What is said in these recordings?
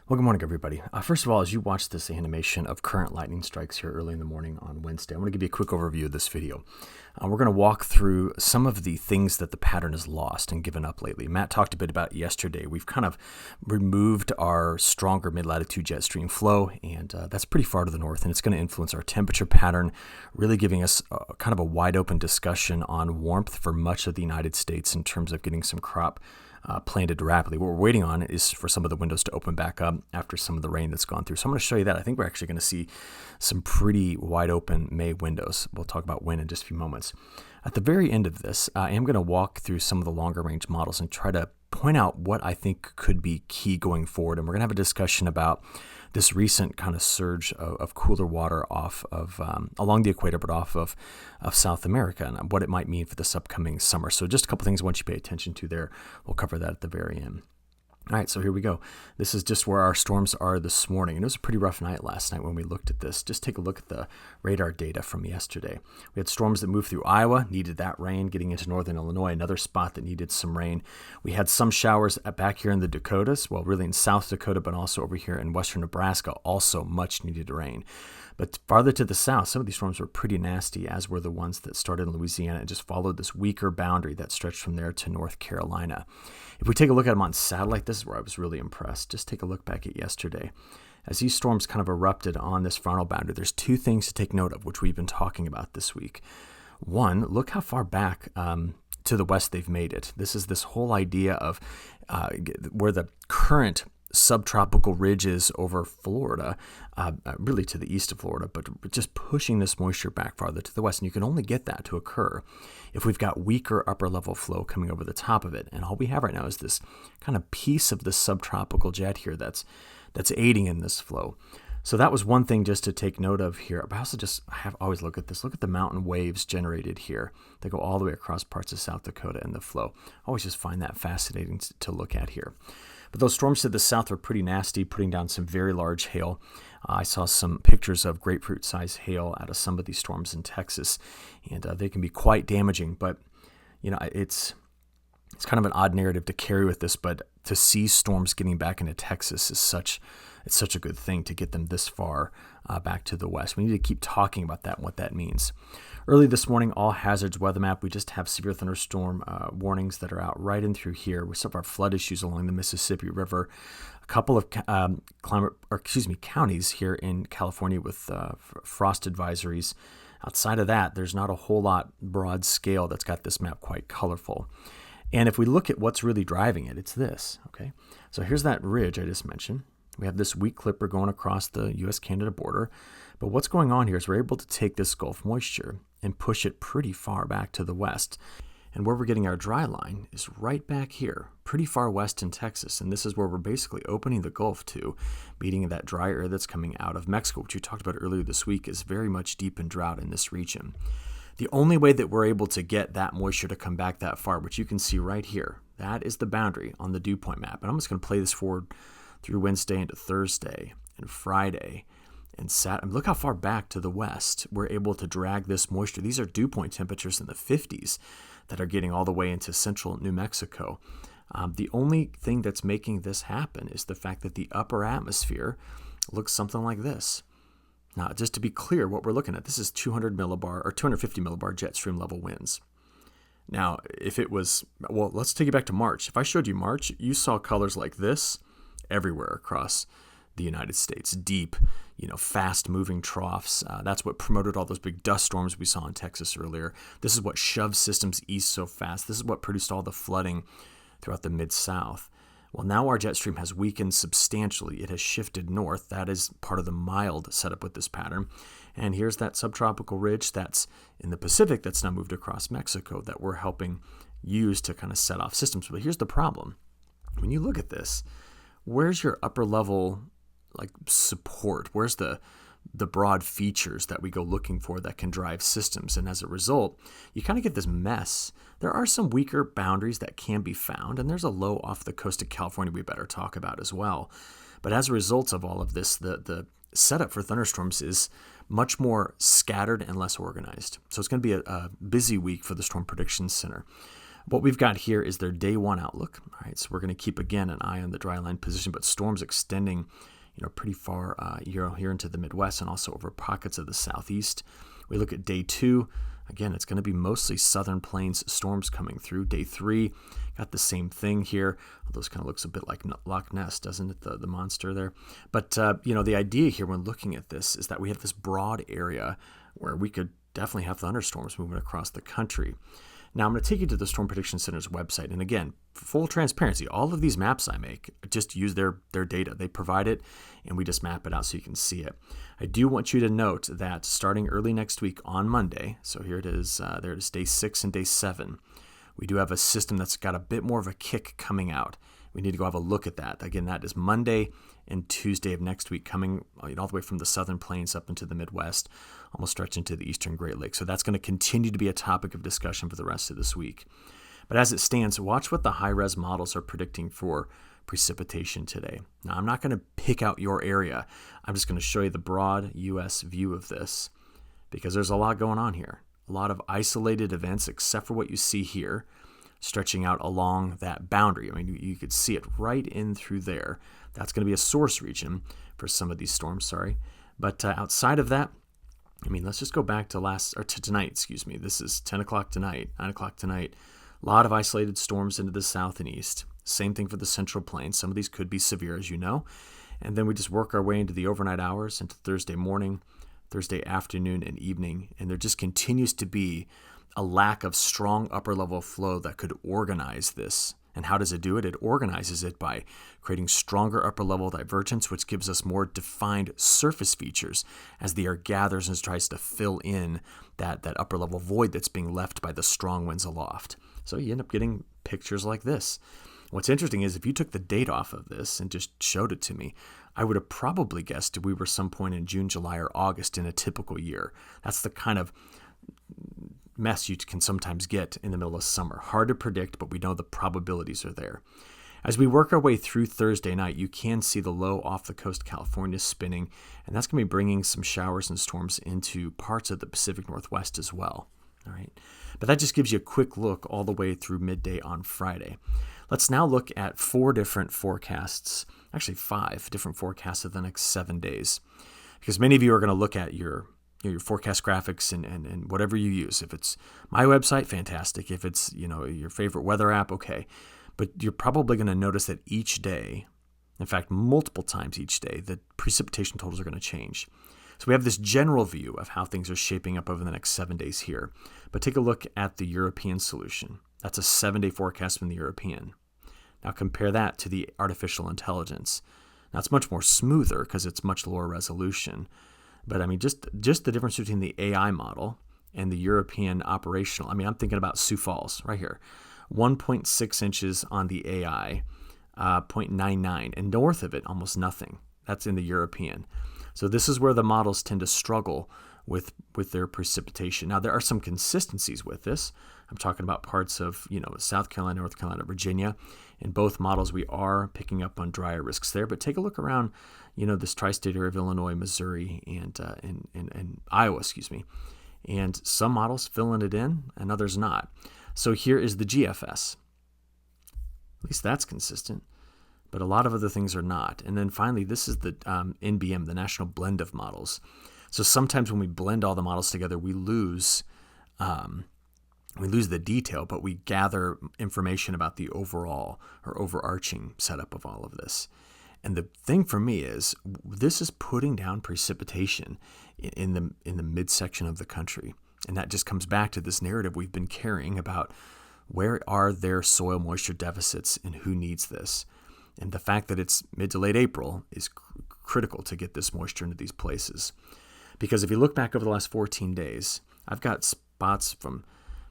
Well, good morning, everybody. First of all, as you watch this animation of current lightning strikes here early in the morning on Wednesday, I want to give you a quick overview of this video. We're going to walk through some of the things that the pattern has lost and given up lately. Matt talked a bit about it yesterday. We've kind of removed our stronger mid-latitude jet stream flow, and that's pretty far to the north, and it's going to influence our temperature pattern, really giving us kind of a wide-open discussion on warmth for much of the United States in terms of getting some crop planted rapidly. What we're waiting on is for some of the windows to open back up after some of the rain that's gone through. So I'm going to show you that. I think we're actually going to see some pretty wide open May windows. We'll talk about when in just a few moments. At the very end of this, I am going to walk through some of the longer range models and try to point out what I think could be key going forward. And we're going to have a discussion about this recent kind of surge of cooler water off of along the equator, but off of South America, and what it might mean for this upcoming summer. So just a couple things I want you to pay attention to there. We'll cover that at the very end. All right, so here we go. This is just where our storms are this morning. And it was a pretty rough night last night when we looked at this. Just take a look at the radar data from yesterday. We had storms that moved through Iowa, needed that rain, getting into northern Illinois, another spot that needed some rain. We had some showers back here in the Dakotas, well, really in South Dakota, but also over here in western Nebraska, also much needed rain. But farther to the south, some of these storms were pretty nasty, as were the ones that started in Louisiana and just followed this weaker boundary that stretched from there to North Carolina. If we take a look at them on satellite, this is where I was really impressed. Just take a look back at yesterday. As these storms kind of erupted on this frontal boundary, there's two things to take note of, which we've been talking about this week. One, look how far back to the west they've made it. This is this whole idea of where the current subtropical ridges over Florida, really to the east of Florida, but just pushing this moisture back farther to the west. And you can only get that to occur if we've got weaker upper level flow coming over the top of it. And all we have right now is this kind of piece of the subtropical jet here that's aiding in this flow. So that was one thing just to take note of here. But I also always look at this. Look at the mountain waves generated here. They go all the way across parts of South Dakota in the flow. I always just find that fascinating to look at here. But those storms to the south are pretty nasty, putting down some very large hail. I saw some pictures of grapefruit-sized hail out of some of these storms in Texas, and they can be quite damaging. But you know, it's kind of an odd narrative to carry with this, but to see storms getting back into Texas is such a good thing to get them this far back to the west. We need to keep talking about that and what that means. Early this morning, all hazards weather map, we just have severe thunderstorm warnings that are out right in through here. We still have our flood issues along the Mississippi River. A couple of counties here in California with frost advisories. Outside of that, there's not a whole lot broad scale that's got this map quite colorful. And if we look at what's really driving it, it's this. Okay, so here's that ridge I just mentioned. We have this weak clipper going across the U.S.-Canada border. But what's going on here is we're able to take this Gulf moisture and push it pretty far back to the west. And where we're getting our dry line is right back here, pretty far west in Texas. And this is where we're basically opening the Gulf to, meeting that dry air that's coming out of Mexico, which we talked about earlier this week, is very much deep in drought in this region. The only way that we're able to get that moisture to come back that far, which you can see right here, that is the boundary on the dew point map. And I'm just going to play this forward through Wednesday into Thursday and Friday and Saturday. Look how far back to the west we're able to drag this moisture. These are dew point temperatures in the 50s that are getting all the way into central New Mexico. The only thing that's making this happen is the fact that the upper atmosphere looks something like this. Now, just to be clear, what we're looking at, this is 200 millibar or 250 millibar jet stream level winds. Now, if it was, well, let's take it back to March. If I showed you March, you saw colors like this everywhere across the United States. Deep, fast-moving troughs. That's what promoted all those big dust storms we saw in Texas earlier. This is what shoved systems east so fast. This is what produced all the flooding throughout the Mid-South. Well, now our jet stream has weakened substantially. It has shifted north. That is part of the mild setup with this pattern. And here's that subtropical ridge that's in the Pacific that's now moved across Mexico that we're helping use to kind of set off systems. But here's the problem. When you look at this, where's your upper level support? Where's the broad features that we go looking for that can drive systems? And as a result, you kind of get this mess. There are some weaker boundaries that can be found, and there's a low off the coast of California we better talk about as well. But as a result of all of this, the setup for thunderstorms is much more scattered and less organized. So it's going to be a busy week for the Storm Prediction Center. What we've got here is their day one outlook. All right, so we're going to keep, again, an eye on the dry line position, but storms extending pretty far here into the Midwest and also over pockets of the Southeast. We look at day 2. Again, it's going to be mostly southern plains storms coming through. Day 3, got the same thing here. Although this kind of looks a bit like Loch Ness, doesn't it, the monster there? But, the idea here when looking at this is that we have this broad area where we could definitely have thunderstorms moving across the country. Now, I'm going to take you to the Storm Prediction Center's website. And again, full transparency, all of these maps I make just use their data. They provide it, and we just map it out so you can see it. I do want you to note that starting early next week on Monday, so here it is, there it is, day 6 and day 7, we do have a system that's got a bit more of a kick coming out. We need to go have a look at that. Again, that is Monday and Tuesday of next week, coming all the way from the southern plains up into the Midwest, almost stretching to the eastern Great Lakes. So that's going to continue to be a topic of discussion for the rest of this week. But as it stands, watch what the high-res models are predicting for precipitation today. Now, I'm not going to pick out your area. I'm just going to show you the broad U.S. view of this because there's a lot going on here. A lot of isolated events, except for what you see here, stretching out along that boundary. I mean, you could see it right in through there. That's going to be a source region for some of these storms, But outside of that, let's just go back to tonight, This is 10 o'clock tonight, 9 o'clock tonight. A lot of isolated storms into the south and east. Same thing for the central plains. Some of these could be severe, as you know. And then we just work our way into the overnight hours, into Thursday morning, Thursday afternoon, and evening. And there just continues to be a lack of strong upper level flow that could organize this. And how does it do it? It organizes it by creating stronger upper level divergence, which gives us more defined surface features as the air gathers and tries to fill in that upper level void that's being left by the strong winds aloft. So you end up getting pictures like this. What's interesting is if you took the date off of this and just showed it to me, I would have probably guessed we were some point in June, July, or August in a typical year. That's the kind of mess you can sometimes get in the middle of summer. Hard to predict, but we know the probabilities are there. As we work our way through Thursday night, you can see the low off the coast of California spinning, and that's going to be bringing some showers and storms into parts of the Pacific Northwest as well. All right, but that just gives you a quick look all the way through midday on Friday. Let's now look at 4 different forecasts, actually 5 different forecasts of the next 7 days, because many of you are going to look at your forecast graphics and whatever you use. If it's my website, fantastic. If it's your favorite weather app, okay. But you're probably going to notice that each day, in fact, multiple times each day, the precipitation totals are going to change. So we have this general view of how things are shaping up over the next 7 days here. But take a look at the European solution. That's a 7-day forecast from the European. Now compare that to the artificial intelligence. Now it's much more smoother because it's much lower resolution. But just the difference between the AI model and the European operational. I'm thinking about Sioux Falls right here. 1.6 inches on the AI, 0.99. And north of it, almost nothing. That's in the European. So this is where the models tend to struggle with their precipitation. Now, there are some consistencies with this. I'm talking about parts of, South Carolina, North Carolina, Virginia. In both models, we are picking up on drier risks there. But take a look around, this tri-state area of Illinois, Missouri, and Iowa, And some models filling it in and others not. So here is the GFS. At least that's consistent. But a lot of other things are not. And then finally, this is the NBM, the National Blend of Models. So sometimes when we blend all the models together, we lose the detail, but we gather information about the overall or overarching setup of all of this. And the thing for me is this is putting down precipitation in the midsection of the country. And that just comes back to this narrative we've been carrying about where are there soil moisture deficits and who needs this. And the fact that it's mid to late April is critical to get this moisture into these places. Because if you look back over the last 14 days, I've got spots from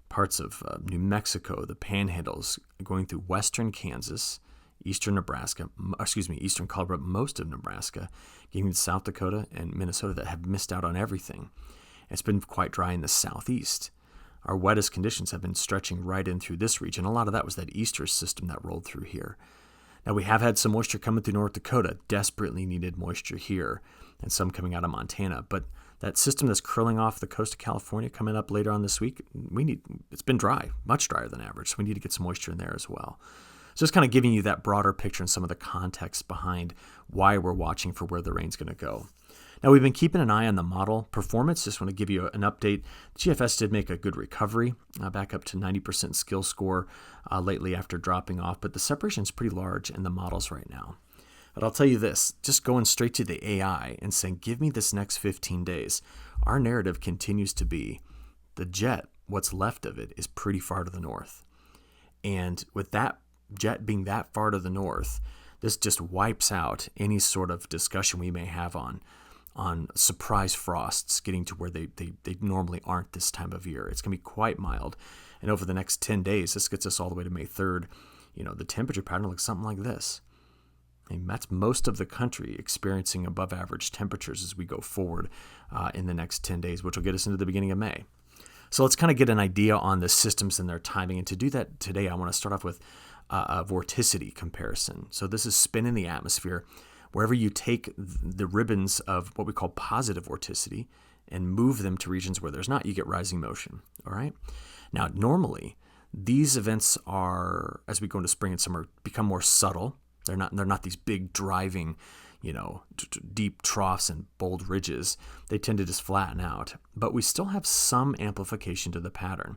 parts of New Mexico, the panhandles, going through western Kansas, eastern Colorado, most of Nebraska, getting to South Dakota and Minnesota that have missed out on everything. It's been quite dry in the southeast. Our wettest conditions have been stretching right in through this region. A lot of that was that easter system that rolled through here. Now, we have had some moisture coming through North Dakota, desperately needed moisture here. and some coming out of Montana. But that system that's curling off the coast of California coming up later on this week, it's been dry, much drier than average. So we need to get some moisture in there as well. So just kind of giving you that broader picture and some of the context behind why we're watching for where the rain's going to go. Now, we've been keeping an eye on the model performance. Just want to give you an update. GFS did make a good recovery, back up to 90% skill score lately after dropping off, but the separation is pretty large in the models right now. But I'll tell you this, just going straight to the AI and saying, give me this next 15 days, our narrative continues to be the jet, what's left of it, is pretty far to the north. And with that jet being that far to the north, this just wipes out any sort of discussion we may have on surprise frosts getting to where they normally aren't this time of year. It's going to be quite mild. And over the next 10 days, this gets us all the way to May 3rd. The temperature pattern looks something like this. And that's most of the country experiencing above average temperatures as we go forward in the next 10 days, which will get us into the beginning of May. So let's kind of get an idea on the systems and their timing. And to do that today, I want to start off with a vorticity comparison. So this is spin in the atmosphere. Wherever you take the ribbons of what we call positive vorticity and move them to regions where there's not, you get rising motion. All right. Now, normally, these events are, as we go into spring and summer, become more subtle. They're not these big driving, deep troughs and bold ridges. They tend to just flatten out. But we still have some amplification to the pattern.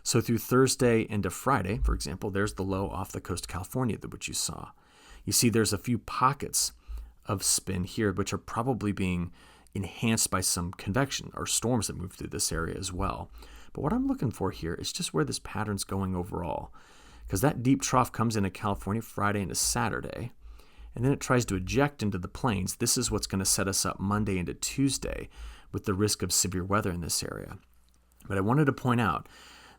So through Thursday into Friday, for example, there's the low off the coast of California, which you saw. You see there's a few pockets of spin here, which are probably being enhanced by some convection or storms that move through this area as well. But what I'm looking for here is just where this pattern's going overall. Because that deep trough comes into California Friday into Saturday, and then it tries to eject into the plains. This is what's going to set us up Monday into Tuesday with the risk of severe weather in this area. But I wanted to point out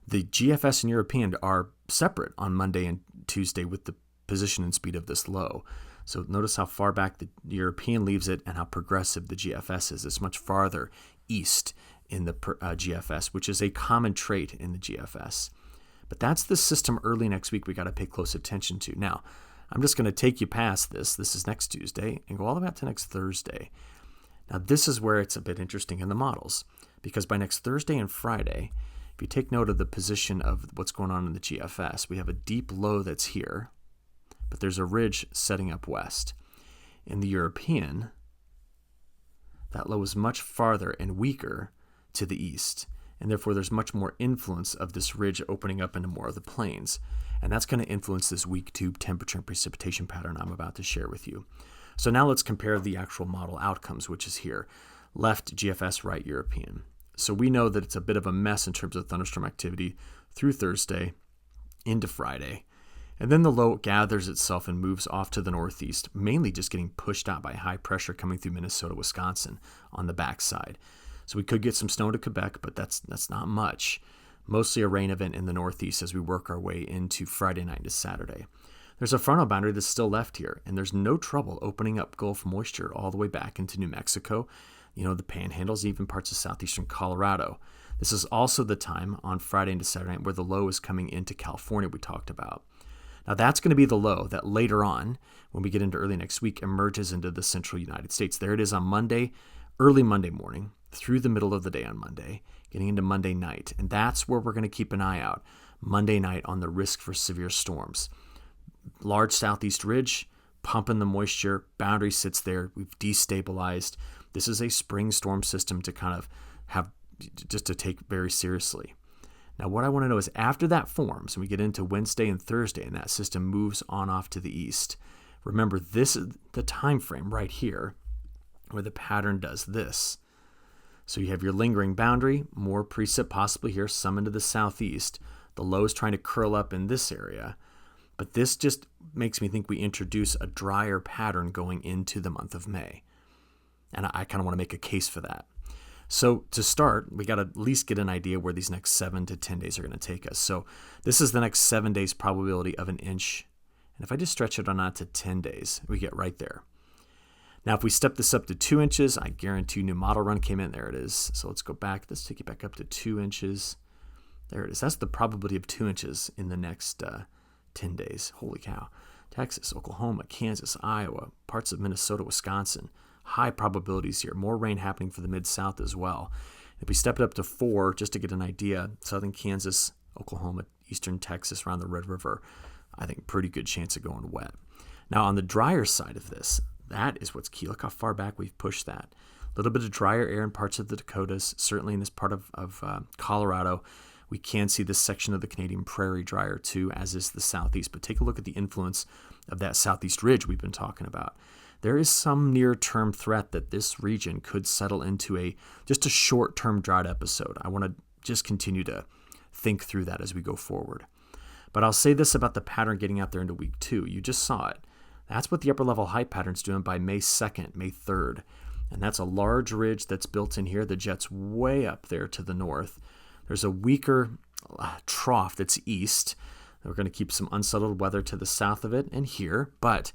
the GFS and European are separate on Monday and Tuesday with the position and speed of this low. So notice how far back the European leaves it and how progressive the GFS is. It's much farther east in the GFS, which is a common trait in the GFS. But that's the system early next week we got to pay close attention to. Now, I'm just going to take you past this. This is next Tuesday and go all the way out to next Thursday. Now, this is where it's a bit interesting in the models because by next Thursday and Friday, if you take note of the position of what's going on in the GFS, we have a deep low that's here, but there's a ridge setting up west. In the European, that low is much farther and weaker to the east, and therefore there's much more influence of this ridge opening up into more of the plains, and that's going to influence this week 2 temperature and precipitation pattern I'm about to share with you. So now let's compare the actual model outcomes, which is here. Left GFS, right European. So we know that it's a bit of a mess in terms of thunderstorm activity through Thursday into Friday. And then the low gathers itself and moves off to the northeast, mainly just getting pushed out by high pressure coming through Minnesota, Wisconsin on the backside. So we could get some snow to Quebec, but that's not much. Mostly a rain event in the northeast as we work our way into Friday night to Saturday. There's a frontal boundary that's still left here, and there's no trouble opening up Gulf moisture all the way back into New Mexico, the panhandles, even parts of southeastern Colorado. This is also the time on Friday into Saturday night where the low is coming into California we talked about. Now that's going to be the low that later on, when we get into early next week, emerges into the central United States. There it is on Monday, early Monday morning, through the middle of the day on Monday, getting into Monday night. And that's where we're going to keep an eye out, Monday night, on the risk for severe storms. Large southeast ridge, pumping the moisture, boundary sits there, we've destabilized. This is a spring storm system to kind of have, just to take very seriously. Now, what I want to know is after that forms, and we get into Wednesday and Thursday, and that system moves on off to the east, remember this is the time frame right here where the pattern does this. So you have your lingering boundary, more precip possibly here, some into the southeast. The low is trying to curl up in this area. But this just makes me think we introduce a drier pattern going into the month of May. And I kind of want to make a case for that. So to start, we got to at least get an idea where these next 7 to 10 days are going to take us. So this is the next 7 days probability of an inch. And if I just stretch it on out to 10 days, we get right there. Now, if we step this up to 2 inches, I guarantee new model run came in. There it is. So let's go back. Let's take it back up to 2 inches. There it is. That's the probability of 2 inches in the next 10 days. Holy cow. Texas, Oklahoma, Kansas, Iowa, parts of Minnesota, Wisconsin, high probabilities here. More rain happening for the mid-south as well. If we step it up to 4, just to get an idea, southern Kansas, Oklahoma, eastern Texas, around the Red River, I think pretty good chance of going wet. Now, on the drier side of this, that is what's key. Look how far back we've pushed that. A little bit of drier air in parts of the Dakotas, certainly in this part of Colorado. We can see this section of the Canadian prairie drier too, as is the southeast. But take a look at the influence of that southeast ridge we've been talking about. There is some near-term threat that this region could settle into just a short-term drought episode. I want to just continue to think through that as we go forward. But I'll say this about the pattern getting out there into week 2. You just saw it. That's what the upper level high pattern's doing by May 2nd, May 3rd. And that's a large ridge that's built in here. The jet's way up there to the north. There's a weaker trough that's east. We're going to keep some unsettled weather to the south of it and here, but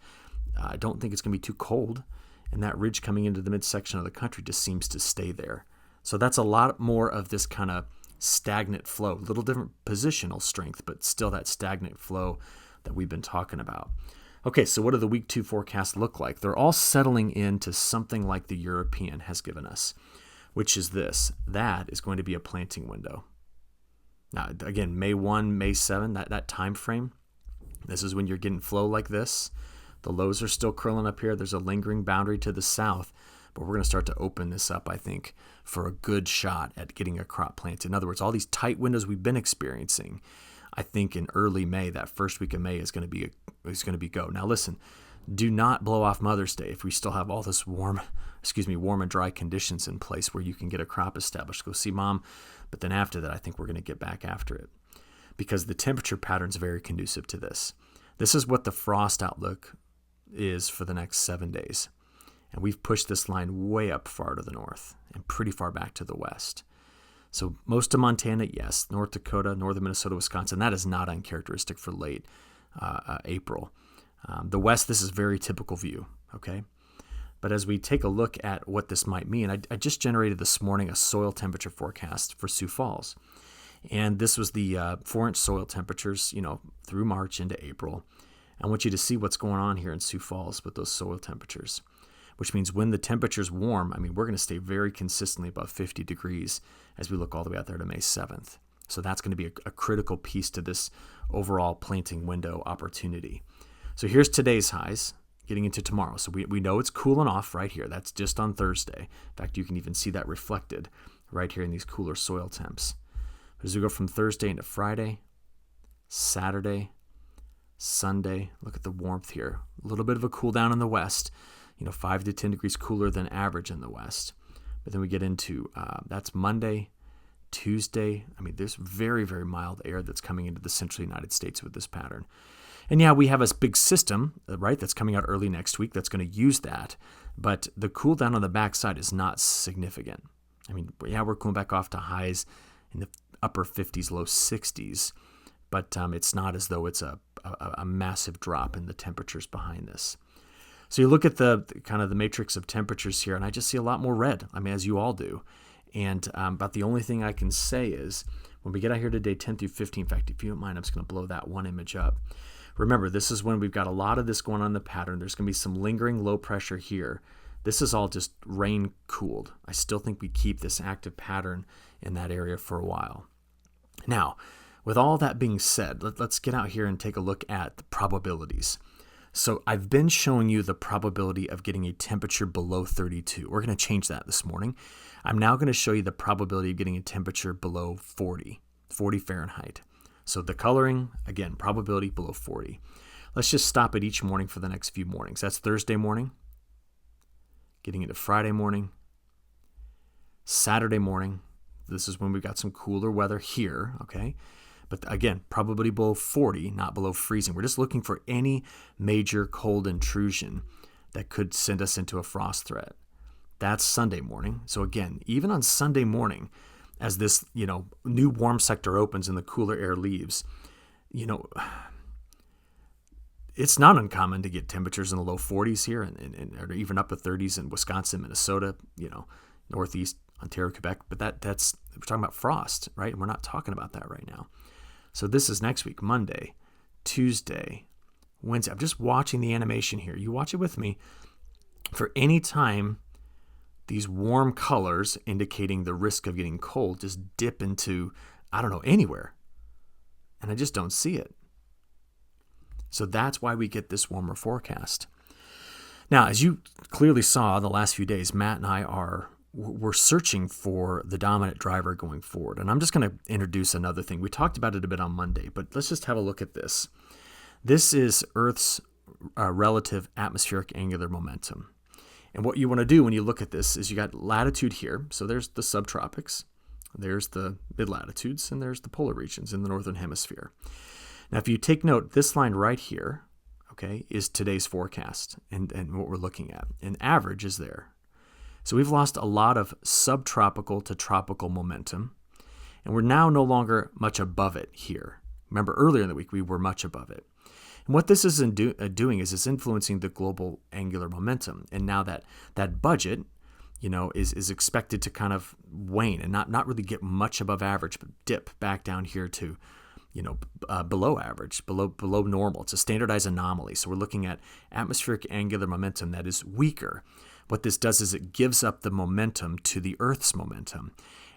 I don't think it's going to be too cold. And that ridge coming into the midsection of the country just seems to stay there. So that's a lot more of this kind of stagnant flow, a little different positional strength, but still that stagnant flow that we've been talking about. Okay, so what do the week 2 forecasts look like? They're all settling into something like the European has given us, which is this. That is going to be a planting window. Now, again, May 1, May 7, that time frame, this is when you're getting flow like this. The lows are still curling up here. There's a lingering boundary to the south, but we're going to start to open this up, I think, for a good shot at getting a crop planted. In other words, all these tight windows we've been experiencing, I think in early May, that first week of May is going to be go. Now listen, do not blow off Mother's Day if we still have all this warm and dry conditions in place where you can get a crop established. Go see Mom, but then after that, I think we're going to get back after it because the temperature pattern is very conducive to this. This is what the frost outlook is for the next 7 days. And we've pushed this line way up far to the north and pretty far back to the west. So most of Montana, yes. North Dakota, northern Minnesota, Wisconsin, that is not uncharacteristic for late April. The west, this is very typical view, okay? But as we take a look at what this might mean, I just generated this morning a soil temperature forecast for Sioux Falls. And this was the 4-inch soil temperatures, through March into April. I want you to see what's going on here in Sioux Falls with those soil temperatures, which means when the temperature's warm, we're going to stay very consistently above 50 degrees as we look all the way out there to May 7th. So that's going to be a critical piece to this overall planting window opportunity. So here's today's highs getting into tomorrow. So we know it's cooling off right here. That's just on Thursday. In fact, you can even see that reflected right here in these cooler soil temps. But as we go from Thursday into Friday, Saturday, Sunday, look at the warmth here. A little bit of a cool down in the west, 5 to 10 degrees cooler than average in the west. But then we get into, that's Monday, Tuesday. There's very, very mild air that's coming into the central United States with this pattern. And yeah, we have a big system, right, that's coming out early next week that's going to use that. But the cool down on the backside is not significant. We're cooling back off to highs in the upper 50s, low 60s. But it's not as though it's a massive drop in the temperatures behind this. So you look at the kind of the matrix of temperatures here, and I just see a lot more red, as you all do. And about the only thing I can say is when we get out here today, 10 through 15, in fact, if you don't mind, I'm just going to blow that one image up. Remember, this is when we've got a lot of this going on in the pattern. There's going to be some lingering low pressure here. This is all just rain cooled. I still think we keep this active pattern in that area for a while. Now, with all that being said, let's get out here and take a look at the probabilities. So I've been showing you the probability of getting a temperature below 32. We're going to change that this morning. I'm now going to show you the probability of getting a temperature below 40 Fahrenheit. So the coloring, again, probability below 40. Let's just stop it each morning for the next few mornings. That's Thursday morning, getting into Friday morning, Saturday morning. This is when we've got some cooler weather here, okay? But again, probability below 40, not below freezing. We're just looking for any major cold intrusion that could send us into a frost threat. That's Sunday morning. So again, even on Sunday morning, as this, new warm sector opens and the cooler air leaves, it's not uncommon to get temperatures in the low 40s here and or even up to 30s in Wisconsin, Minnesota, Northeast, Ontario, Quebec. But that's we're talking about frost, right? And we're not talking about that right now. So this is next week, Monday, Tuesday, Wednesday. I'm just watching the animation here. You watch it with me. for any time these warm colors indicating the risk of getting cold just dip into, I don't know, anywhere. And I just don't see it. So that's why we get this warmer forecast. Now, as you clearly saw the last few days, Matt and I we're searching for the dominant driver going forward. And I'm just going to introduce another thing. We talked about it a bit on Monday, but let's just have a look at this. This is Earth's relative atmospheric angular momentum. And what you want to do when you look at this is you got latitude here. So there's the subtropics, there's the mid-latitudes, and there's the polar regions in the northern hemisphere. Now, if you take note, this line right here, okay, is today's forecast and what we're looking at. And average is there. So we've lost a lot of subtropical to tropical momentum, and we're now no longer much above it here. Remember, earlier in the week, we were much above it. And what this is doing is it's influencing the global angular momentum. And now that budget, is expected to kind of wane and not really get much above average, but dip back down here to, below average, below normal. It's a standardized anomaly. So we're looking at atmospheric angular momentum that is weaker. What this does is it gives up the momentum to the Earth's momentum.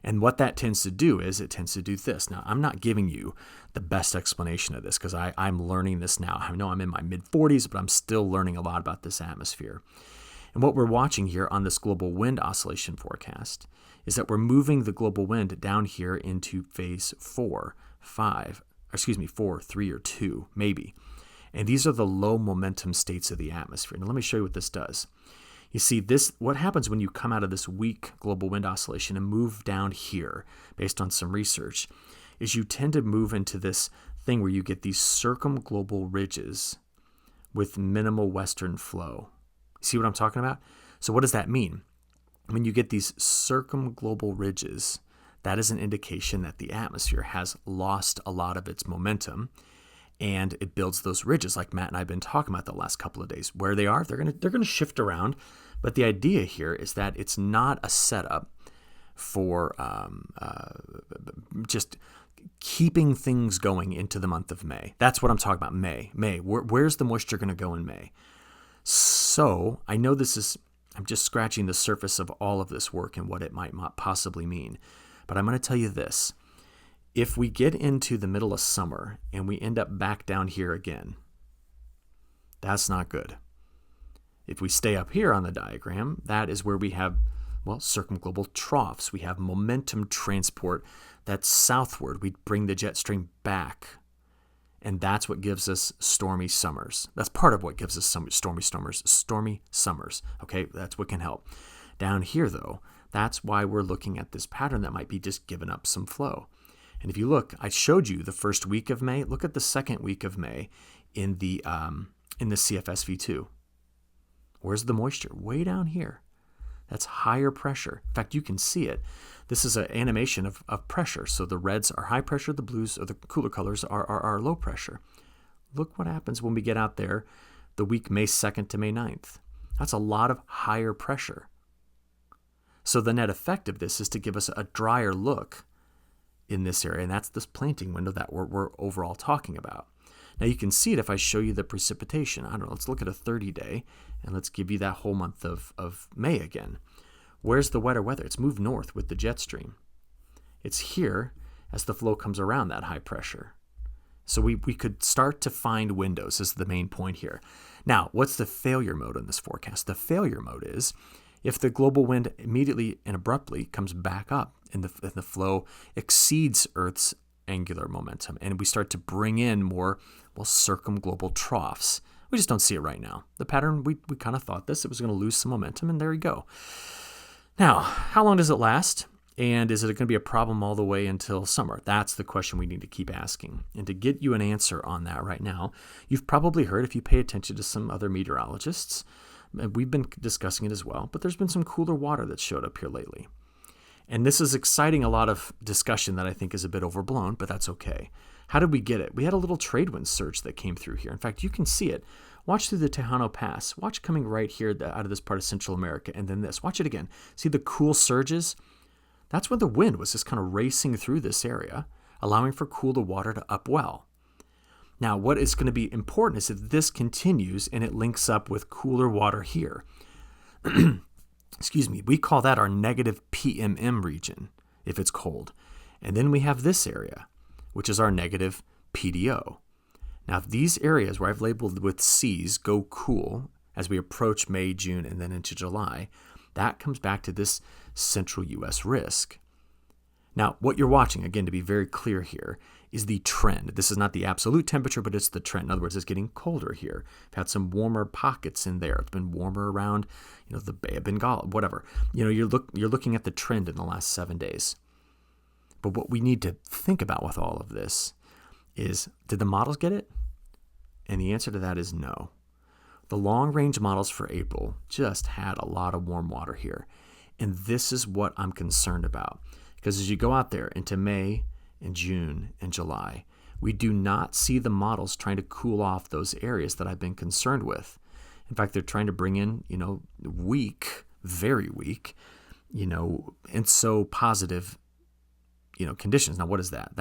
And what that tends to do is it tends to do this. Now, I'm not giving you the best explanation of this because I'm learning this now. I know I'm in my mid-40s, but I'm still learning a lot about this atmosphere. And what we're watching here on this global wind oscillation forecast is that we're moving the global wind down here into phase 4, 3, or 2, maybe. And these are the low momentum states of the atmosphere. Now, let me show you what this does. You see, what happens when you come out of this weak global wind oscillation and move down here, based on some research, is you tend to move into this thing where you get these circumglobal ridges with minimal western flow. See what I'm talking about? So what does that mean? When you get these circumglobal ridges, that is an indication that the atmosphere has lost a lot of its momentum, and it builds those ridges like Matt and I have been talking about the last couple of days. Where they are, they're gonna shift around, but the idea here is that it's not a setup for just keeping things going into the month of May. That's what I'm talking about. May. Where's the moisture going to go in May? So I know I'm just scratching the surface of all of this work and what it might possibly mean, but I'm going to tell you this. If we get into the middle of summer and we end up back down here again, that's not good. If we stay up here on the diagram, that is where we have, circumglobal troughs. We have momentum transport that's southward. We bring the jet stream back, and that's what gives us stormy summers. That's part of what gives us some stormy summers. Okay, that's what can help. Down here, though, that's why we're looking at this pattern that might be just giving up some flow. And if you look, I showed you the first week of May. Look at the second week of May in the CFSV2. Where's the moisture? Way down here. That's higher pressure. In fact, you can see it. This is an animation of pressure. So the reds are high pressure, the blues or the cooler colors are low pressure. Look what happens when we get out there the week May 2nd to May 9th. That's a lot of higher pressure. So the net effect of this is to give us a drier look in this area, and that's this planting window that we're overall talking about. Now you can see it if I show you the precipitation. I don't know, let's look at a 30-day, and let's give you that whole month of May again. Where's the wetter weather? It's moved north with the jet stream. It's here as the flow comes around that high pressure. So we could start to find windows is the main point here. Now, what's the failure mode in this forecast? The failure mode is if the global wind immediately and abruptly comes back up and the flow exceeds Earth's angular momentum and we start to bring in more, circumglobal troughs. We just don't see it right now. The pattern, we kind of thought it was going to lose some momentum, and there you go. Now, how long does it last? And is it going to be a problem all the way until summer? That's the question we need to keep asking. And to get you an answer on that right now, you've probably heard, if you pay attention to some other meteorologists, we've been discussing it as well, but there's been some cooler water that showed up here lately. And this is exciting a lot of discussion that I think is a bit overblown, but that's okay. How did we get it? We had a little trade wind surge that came through here. In fact, you can see it. Watch through the Tejano Pass. Watch coming right here out of this part of Central America, and then this. Watch it again. See the cool surges? That's when the wind was just kind of racing through this area, allowing for cooler water to upwell. Now, what is going to be important is that this continues and it links up with cooler water here. Excuse me, we call that our negative PMM region if it's cold. And then we have this area, which is our negative PDO. Now, if these areas where I've labeled with C's go cool as we approach May, June, and then into July, that comes back to this central U.S. risk. Now, what you're watching, again, to be very clear here, is the trend. This is not the absolute temperature, but it's the trend. In other words, it's getting colder here. We've had some warmer pockets in there. It's been warmer around, the Bay of Bengal, whatever. You're looking at the trend in the last 7 days. But what we need to think about with all of this is, did the models get it? And the answer to that is no. The long-range models for April just had a lot of warm water here. And this is what I'm concerned about. Because as you go out there into May and June and July, we do not see the models trying to cool off those areas that I've been concerned with. In fact, they're trying to bring in, weak, very weak, and so positive, conditions. Now, what is that?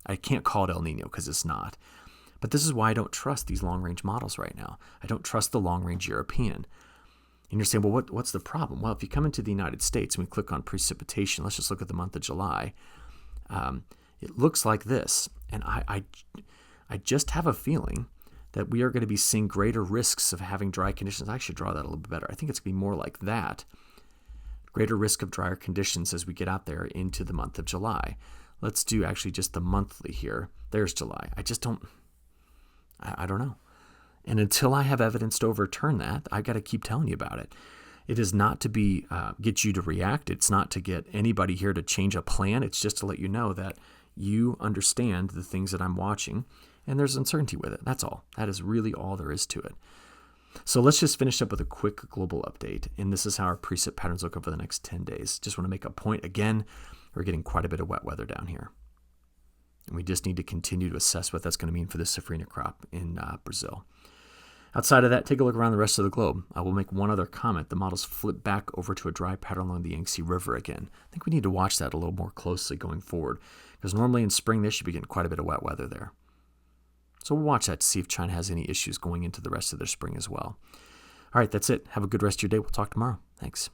I can't call it El Nino because it's not. But this is why I don't trust these long-range models right now. I don't trust the long-range European. And you're saying, well, what's the problem? Well, if you come into the United States and we click on precipitation, let's just look at the month of July. It looks like this. And I just have a feeling that we are going to be seeing greater risks of having dry conditions. I should draw that a little bit better. I think it's going to be more like that. Greater risk of drier conditions as we get out there into the month of July. Let's do actually just the monthly here. There's July. I don't know. And until I have evidence to overturn that, I've got to keep telling you about it. It is not to be get you to react. It's not to get anybody here to change a plan. It's just to let you know that you understand the things that I'm watching, and there's uncertainty with it. That's all. That is really all there is to it. So let's just finish up with a quick global update. And this is how our precip patterns look over the next 10 days. Just want to make a point again. We're getting quite a bit of wet weather down here. And we just need to continue to assess what that's going to mean for the safrinha crop in Brazil. Outside of that, take a look around the rest of the globe. I will make one other comment. The models flip back over to a dry pattern along the Yangtze River again. I think we need to watch that a little more closely going forward, because normally in spring they should be getting quite a bit of wet weather there. So we'll watch that to see if China has any issues going into the rest of their spring as well. All right, that's it. Have a good rest of your day. We'll talk tomorrow. Thanks.